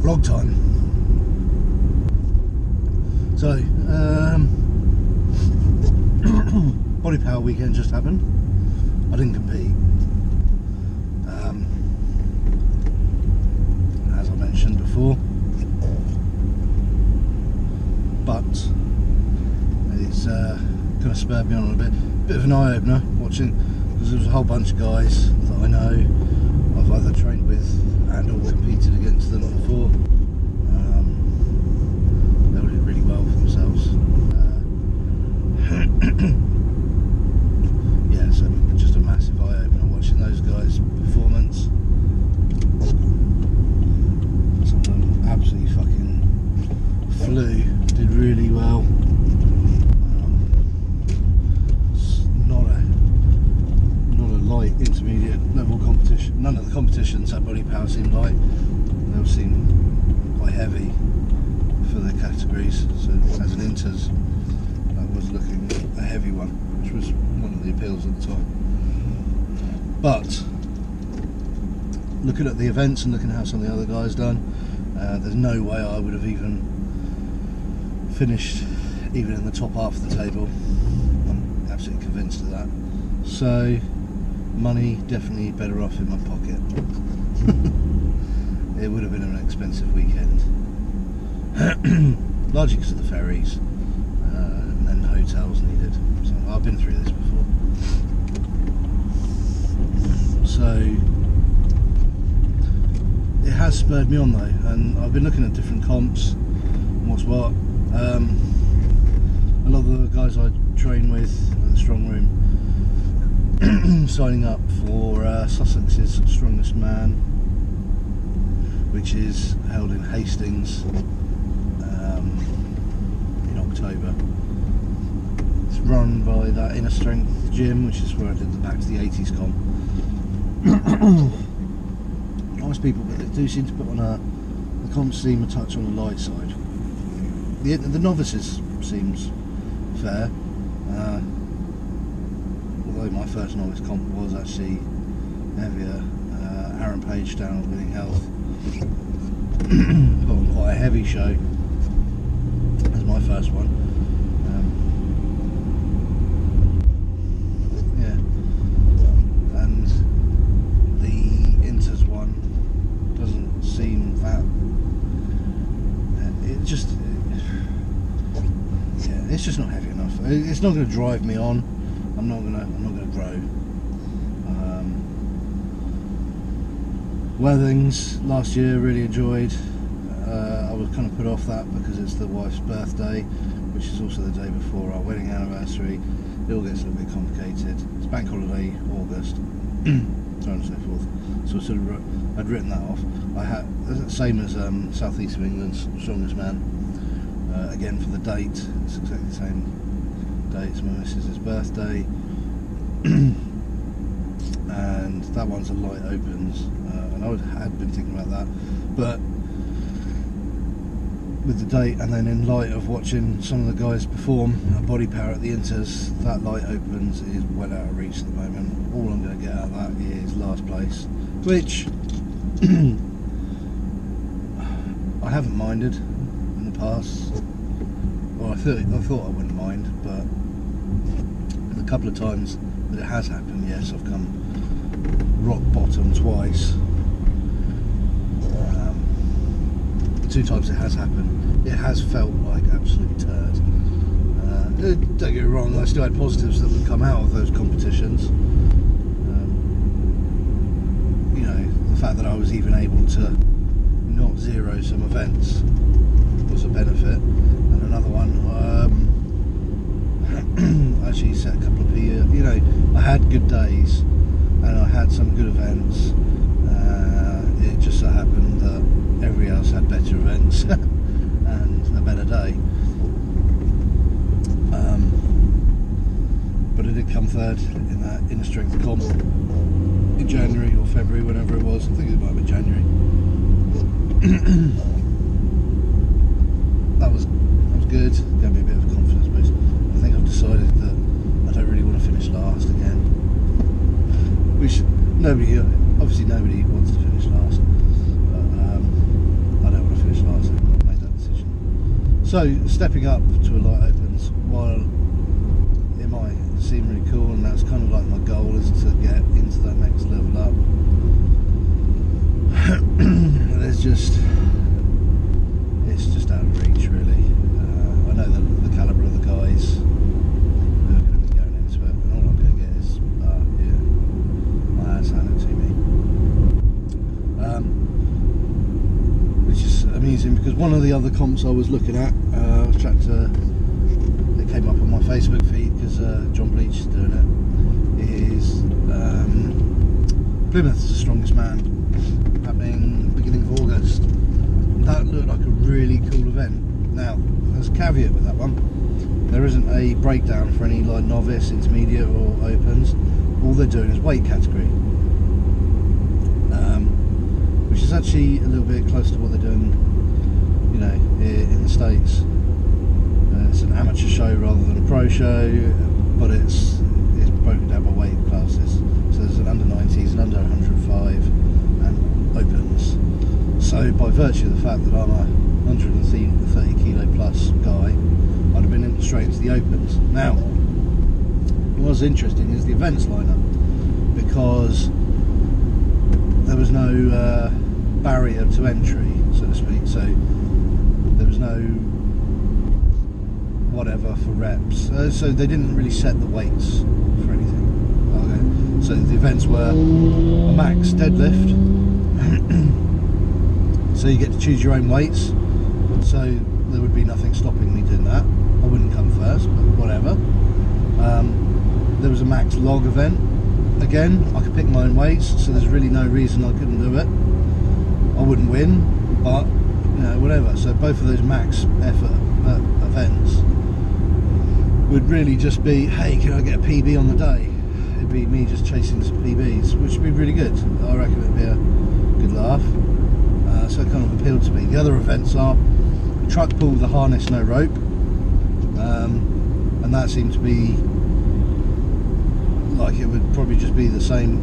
vlog time. So, Bodypower weekend just happened. I didn't compete. As I mentioned before. But it's kind of spurred me on a bit of an eye-opener watching, because there was a whole bunch of guys that I know I've either trained with and or competed against them before. They all did really well for themselves. Yeah, so just a massive eye-opener watching those guys' performance. Some of them absolutely fucking flew, did really well. It's not a light intermediate level competition. None of the competitions at Bodypower seemed light. They all seem quite heavy for their categories. So as an inters, that was looking a heavy one, which was one of the appeals at the time. But looking at the events and looking at how some of the other guys done, there's no way I would have even finished even in the top half of the table. I'm absolutely convinced of that. So money definitely better off in my pocket. It would have been an expensive weekend, largely because of the ferries and then hotels needed. So I've been through this before. So it has spurred me on though, and I've been looking at different comps and what's what. A lot of the guys I train with in the strong room signing up for Sussex's Strongest Man, which is held in Hastings in October. It's run by that Inner Strength gym, which is where I did the Back to the 80s comp. Nice people, but they do seem to put on the comps seem a touch on the light side. The novices seems fair, although my first novice comp was actually heavier. Aaron Page down at Winning Health put on quite a heavy show as my first one. Yeah, and the Inters one doesn't seem that. It just. Yeah, it's just not heavy enough. It's not going to drive me on. I'm not going to grow. Weathings last year really enjoyed. I was kind of put off that because it's the wife's birthday, which is also the day before our wedding anniversary. It all gets a little bit complicated. It's bank holiday August, so on and so forth. So sort of I'd written that off. I had same as South East of England's Strongest Man. Again for the date, it's exactly the same date. It's my missus' birthday, and that one's a light opens. And I had been thinking about that, but with the date and then in light of watching some of the guys perform at Bodypower at the Inters, that light opens is well out of reach at the moment. All I'm going to get out of that is last place, which I haven't minded in the past. Well, I thought I wouldn't mind, but the couple of times that it has happened, yes, I've come rock bottom twice. The 2 times it has happened, it has felt like absolute turd. Don't get me wrong, I still had positives that would come out of those competitions. You know, the fact that I was even able to not zero some events was a benefit. And another one, actually set a couple of you know, I had good days and I had some good events. It just so happened that everybody else had better events and a better day. But I did come third in that Inner Strength comp in January or February, whenever it was. I think it might have been January. that was good. Gave me a bit of a confidence boost. I think I've decided that I don't really want to finish last again. Obviously nobody wants to finish last, but I don't want to So stepping up to a light opens, while it might seem really cool, and that's kind of like my goal, is to get into that next level up. It's just out of reach, really. I know the calibre of the guys who are going to be going into it, and all I'm going to get is my ass handed to me, which is amusing, because one of the other comps I was looking at, I was trying to, it came up on my Facebook feed because John Bleach is doing it, is Plymouth's the Strongest Man, happening beginning of August. That looked like a really cool event. Now, there's a caveat with that one. There isn't a breakdown for any like novice, intermediate or opens. All they're doing is weight category, which is actually a little bit close to what they're doing, you know, in the States. It's an amateur show rather than a pro show, but it's broken down by weight classes. So there's an under 90s, an under 105, and opens. So by virtue of the fact that I'm a 130 kilo plus guy, I'd have been straight into the opens. Now, what's interesting is the events lineup, because there was no barrier to entry, so to speak. So there was no whatever for reps. So they didn't really set the weights for anything. Okay. So the events were a max deadlift. So you get to choose your own weights, so there would be nothing stopping me doing that. I wouldn't come first, but whatever. There was a max log event. Again, I could pick my own weights, so there's really no reason I couldn't do it. I wouldn't win, but you know, whatever. So both of those max effort events would really just be, hey, can I get a PB on the day? It'd be me just chasing some PBs, which would be really good. I reckon it'd be a good laugh. So it kind of appealed to me. The other events are truck pull with a harness, no rope, and that seemed to be like it would probably just be the same.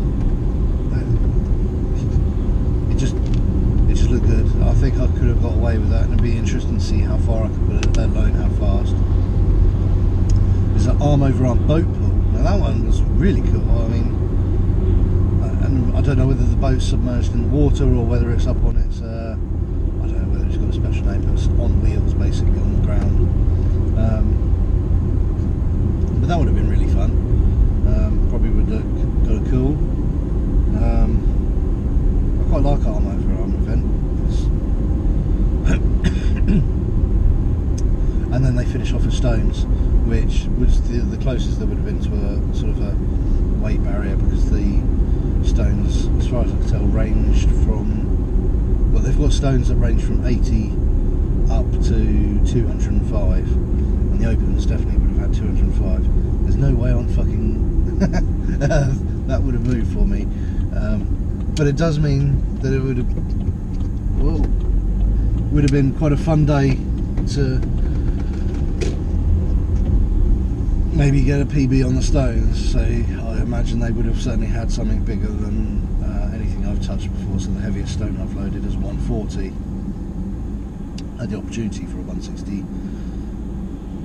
It just looked good. I think I could have got away with that, and it'd be interesting to see how far I could put it, let alone how fast. There's an arm over arm boat pull. Now that one was really cool. I mean, and I don't know whether the boat's submerged in the water or whether it's up on its, I don't know whether it's got a special name, but it's on wheels basically on the ground. But that would have been really fun. Probably would look kind of cool. I quite like arm over arm event. And then they finish off with stones, which was the closest they would have been to a sort of a weight barrier, because the stones, as far as I can tell, ranged from, well, they've got stones that range from 80 up to 205, and the opens definitely would have had 205. There's no way on fucking that would have moved for me, but it does mean that it would have been quite a fun day to maybe get a PB on the stones. So I imagine they would have certainly had something bigger than anything I've touched before. So the heaviest stone I've loaded is 140. I had the opportunity for a 160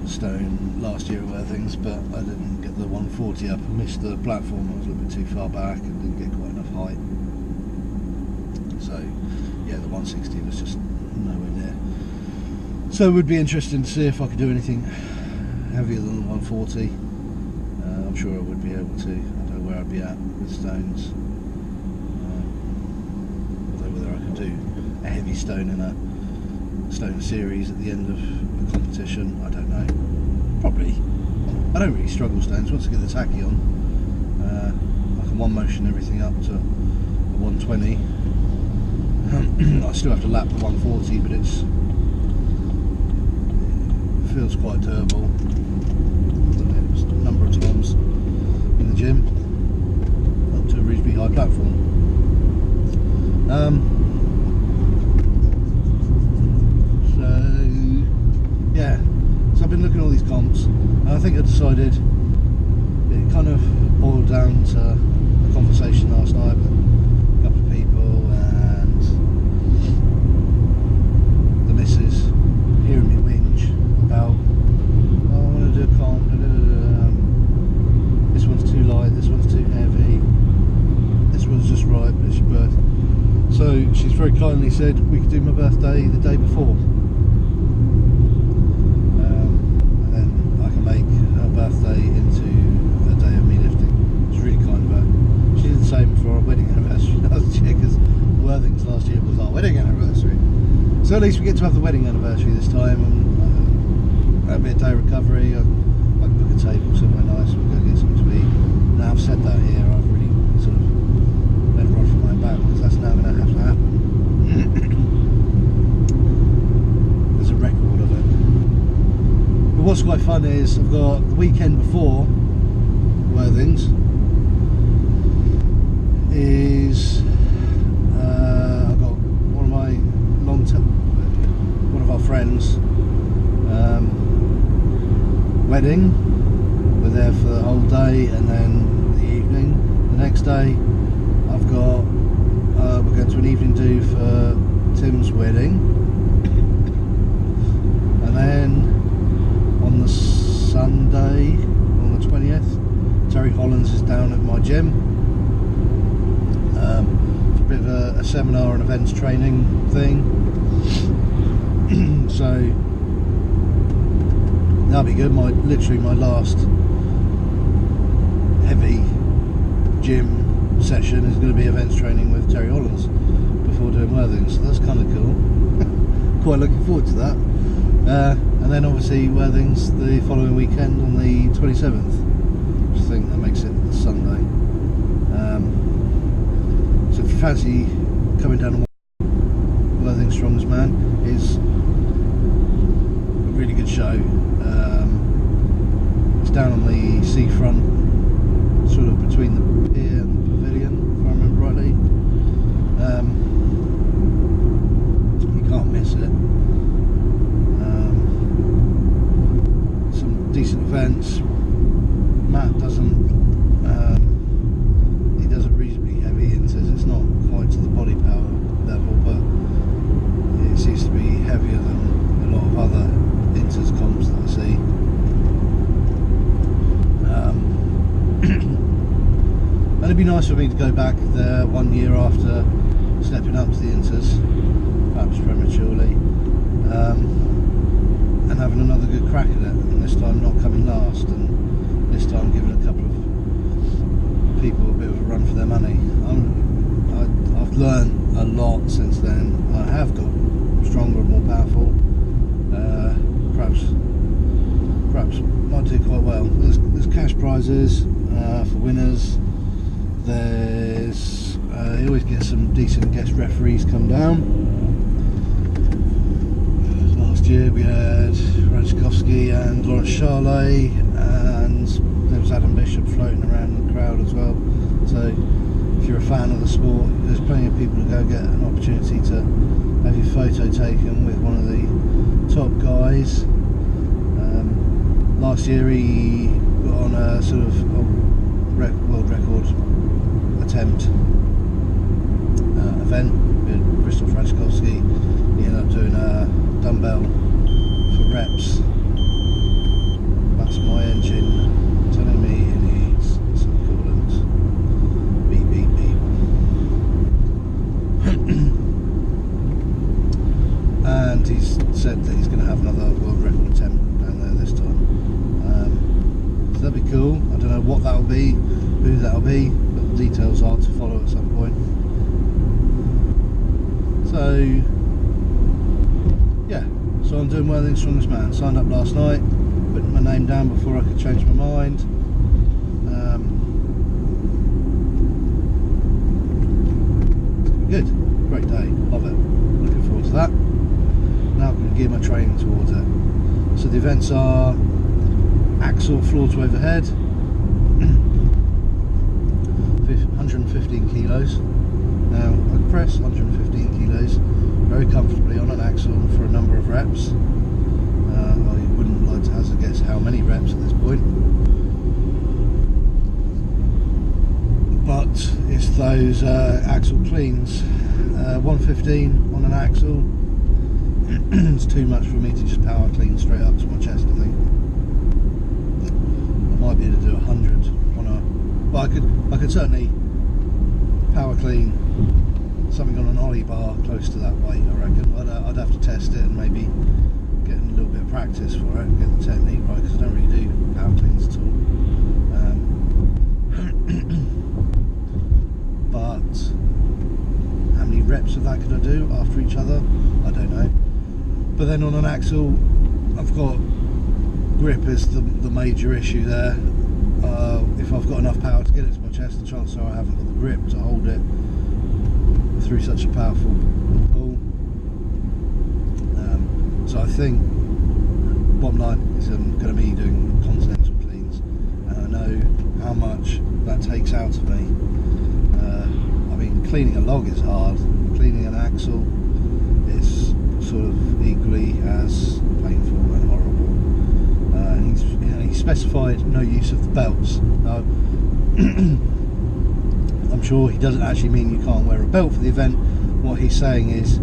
stone last year or things, but I didn't get the 140 up. I missed the platform. I was a little bit too far back and didn't get quite enough height. So yeah, the 160 was just nowhere near. So it would be interesting to see if I could do anything heavier than the 140. I'm sure I would be able to. I don't know where I'd be at with stones. Although whether I could do a heavy stone in a stone series at the end of a competition, I don't know. Probably. I don't really struggle stones. Once I get the tacky on, I can one motion everything up to a 120. I still have to lap the 140, but it feels quite doable. A number of times in the gym up to a reasonably high platform. So yeah, so I've been looking at all these comps, and I think I decided it kind of boiled down to a conversation last night with a couple of people and the missus hearing me whinge So she's very kindly said we could do my birthday the day before, and then I can make her birthday into a day of me lifting. It's really kind of her. She did the same for our wedding anniversary last year, because Worthing's last year was our wedding anniversary. So at least we get to have the wedding anniversary this time, and that'll be a day recovery. I can book a table somewhere nice, we'll go get something to eat. Now I've said that here, I've really sort of let rod from my back, because that's now going to have to happen. There's a record of it. But what's quite fun is I've got the weekend before Worthing's is I've got one of my one of our friends' wedding. We're there for the whole day, and then the evening. The next day I've got we're going to an evening do for Tim's wedding, and then on the Sunday, on the 20th, Terry Hollands is down at my gym for a bit of a seminar and events training thing. So that'll be good. Literally my last heavy gym session is going to be events training with Terry Hollands before doing Worthing's, so that's kind of cool. Quite looking forward to that. And then obviously Worthing's the following weekend on the 27th, which I think that makes it Sunday. So if you fancy coming down to Worthing's Strongman, it's a really good show. It's down on the seafront, sort of between the pier and the pavilion, if I remember rightly. You can't miss it. Some decent events. Matt doesn't, he does a reasonably heavy inters. It's not quite to the Bodypower level, but it seems to be heavier than a lot of other inters comps that I see. And it'd be nice for me to go back there 1 year after stepping up to the inters, perhaps prematurely, and having another good crack at it, and this time not coming last, and this time giving a couple of people a bit of a run for their money. I've learned a lot since then. I have got stronger and more powerful. Perhaps might do quite well. There's cash prizes for winners. There's you always get some decent guest referees come down. Last year we had Rajkowski and Lawrence Charlet, and there was Adam Bishop floating around in the crowd as well. So if you're a fan of the sport, there's plenty of people to go get an opportunity to have your photo taken with one of the top guys. Last year he got on a sort of world record attempt event with Bristol Frankowski. He ended up doing a dumbbell for reps. That's my engine telling me it needs some coolant. Beep beep beep. And he's said that he's going to have another world record attempt down there this time. So that'd be cool. I don't know what that'll be, who that'll be, but the details are to follow at some point. So yeah, so I'm doing Worthing's Strongest Man. Signed up last night, put my name down before I could change my mind. Good, great day, love it, looking forward to that. Now I can gear my training towards it. So the events are axle floor to overhead, 115 kilos. Now I press 115 kilos very comfortably on an axle for a number of reps. I wouldn't like to hazard guess how many reps at this point, but it's those axle cleans. 115 on an axle. It's too much for me to just power clean straight up to my chest, I think. I might be able to do 100 on a, but I could certainly power clean something on an poly bar close to that weight, I reckon. I'd have to test it and maybe get a little bit of practice for it, get the technique right, because I don't really do power cleans at all. But how many reps of that could I do after each other? I don't know. But then on an axle, I've got grip is the major issue there. If I've got enough power to get it to my chest, the chances are I haven't got the grip to hold it through such a powerful pull. So I think bottom line is I'm going to be doing continental cleans, and I know how much that takes out of me. I mean, cleaning a log is hard. Cleaning an axle is sort of equally as painful and horrible. He specified no use of the belts. I'm sure he doesn't actually mean you can't wear a belt for the event. What he's saying is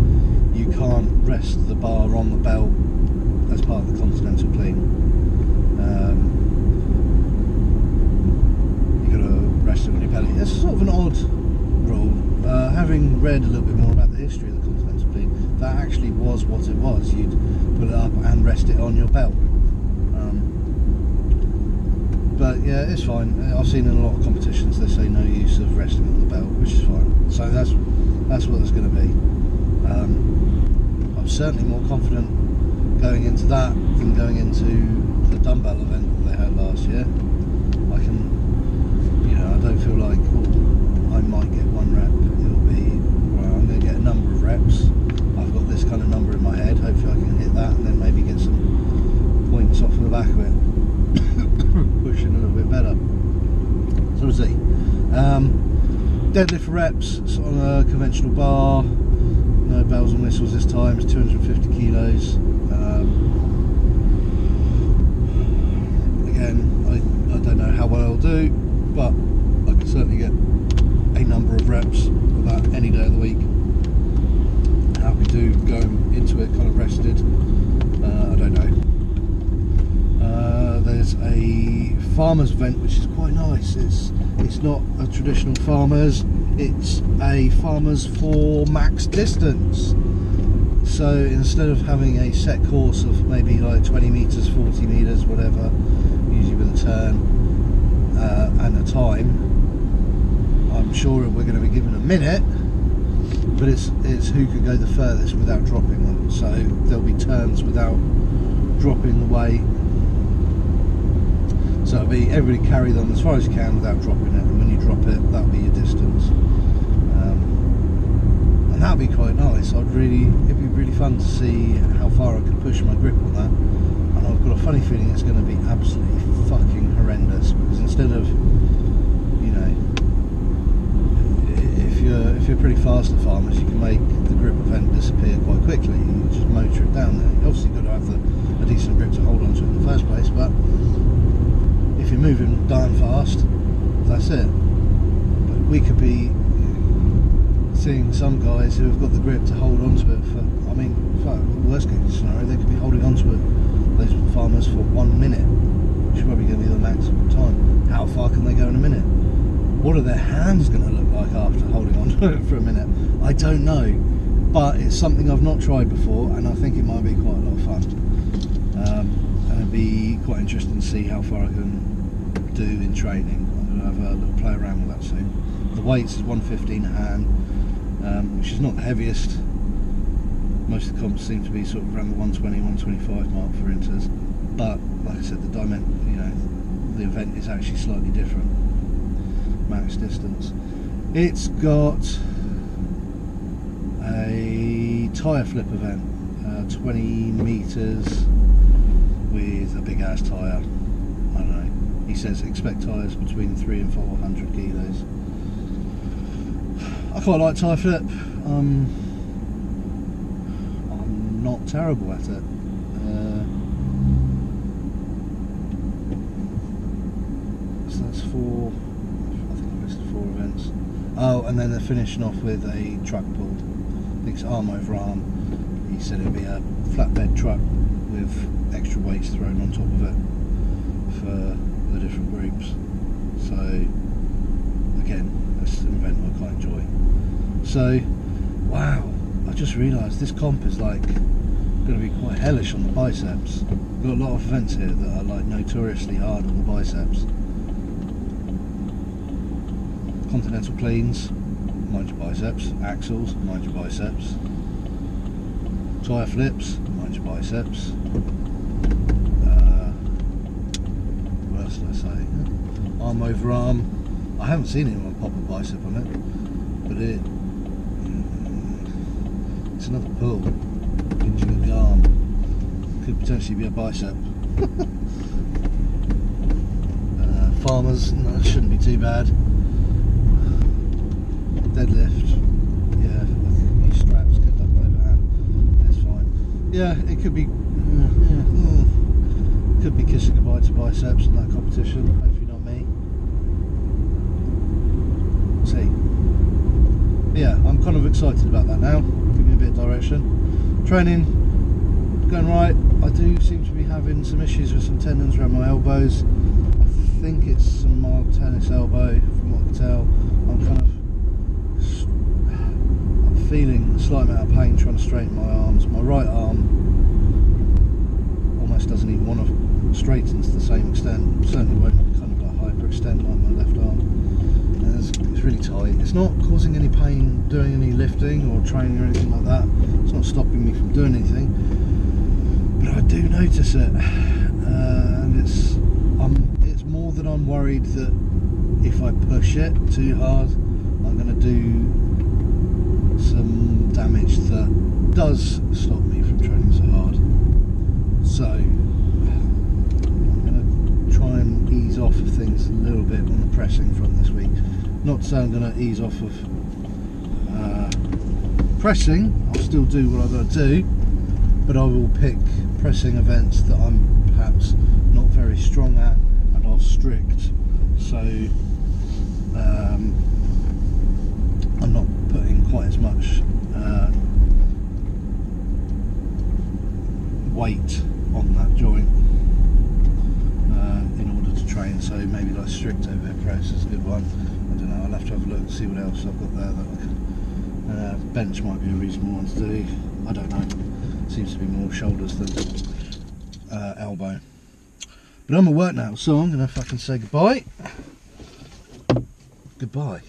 you can't rest the bar on the belt as part of the continental clean. You've got to rest it on your belly. It's sort of an odd rule. Having read a little bit more about the history of the continental clean, that actually was what it was. You'd put it up and rest it on your belt. But yeah, it's fine. I've seen in a lot of competitions they say no use of resting on the belt, which is fine. So that's what it's going to be. I'm certainly more confident going into that than going into the dumbbell event that they had last year. I don't feel like, I might get one rep. It'll be, well, I'm going to get a number of reps. I've got this kind of number in my head. Hopefully I can hit that and then maybe get some points off of the back of it. Pushing a little bit better. So we'll see. Deadlift for reps. It's on a conventional bar. No bells and whistles this time. It's 250 kilos. Again, I don't know how well I'll do, but I can certainly get a number of reps of that any day of the week. How we do going into it kind of rested, I don't know. There's a farmers event which is quite nice. It's not a traditional farmers, it's a farmers for max distance. So instead of having a set course of maybe like 20 meters, 40 meters, whatever, usually with a turn and a time, I'm sure we're going to be given a minute, but it's who could go the furthest without dropping them. So there'll be turns without dropping the weight. So it'll be everybody carry them as far as you can without dropping it, and when you drop it, that'll be your distance. And that'll be quite nice. It'd be really fun to see how far I could push my grip on that. And I've got a funny feeling it's going to be absolutely fucking horrendous, because instead of, if you're pretty fast at farmers, you can make the grip event disappear quite quickly. You just motor it down there. You obviously got to have a decent grip to hold on to it in the first place, but if you're moving darn fast, that's it. But we could be seeing some guys who have got the grip to hold on to it for, worst case scenario, they could be holding on to it, those farmers, for 1 minute, which is probably going to be the maximum time. How far can they go in a minute? What are their hands going to look like after holding on to it for a minute? I don't know, but it's something I've not tried before, and I think it might be quite a lot of fun. And it'd be quite interesting to see how far I can do in training. I'm going to have a little play around with that soon. The weights is 115 a hand, which is not the heaviest. Most of the comps seem to be sort of around the 120, 125 mark for inters. But like I said, the event is actually slightly different. Max distance. It's got a tyre flip event, 20 meters with a big ass tyre. I don't know. He says expect tyres between 300 and 400 kilos. I quite like tyre flip. I'm not terrible at it. So that's 4. I think I listed 4 events. Oh, and then they're finishing off with a truck pull. I think it's arm over arm. He said it'd be a flatbed truck with extra weights thrown on top of it for the different groups. So again, that's an event I quite enjoy. So Wow, I just realised this comp is like going to be quite hellish on the biceps. We've got a lot of events here that are like notoriously hard on the biceps. Continental cleans, mind your biceps. Axles, mind your biceps. Tyre flips, mind your biceps. What else did I say? Arm over arm. I haven't seen anyone pop a bicep on it, but it's another pull. Hinging of the arm. Could potentially be a bicep. Farmers, no, it shouldn't be too bad. Deadlift, yeah, use straps, get that overhand, that's fine. Yeah, it could be, could be kissing goodbye to biceps in that competition. Hopefully not me. We'll see. But yeah, I'm kind of excited about that now. Give me a bit of direction. Training going right. I do seem to be having some issues with some tendons around my elbows. I think it's some mild tennis elbow from what I can tell. I'm feeling a slight amount of pain trying to straighten my arms. My right arm almost doesn't even want to straighten to the same extent. Certainly won't kind of like hyperextend like my left arm. And it's really tight. It's not causing any pain doing any lifting or training or anything like that. It's not stopping me from doing anything. But I do notice it, and it's more that I'm worried that if I push it too hard, I'm going to do some damage that does stop me from training so hard. So I'm going to try and ease off of things a little bit on the pressing front this week. Not to say I'm going to ease off of pressing. I'll still do what I've got to do, but I will pick pressing events that I'm perhaps not very strong at and are strict. So I'm not putting quite as much weight on that joint in order to train. So maybe like strict overhead press is a good one. I don't know, I'll have to have a look and see what else I've got there that I can. Bench might be a reasonable one to do. I don't know. Seems to be more shoulders than elbow. But I'm at work now, so I'm going to fucking say goodbye. Goodbye.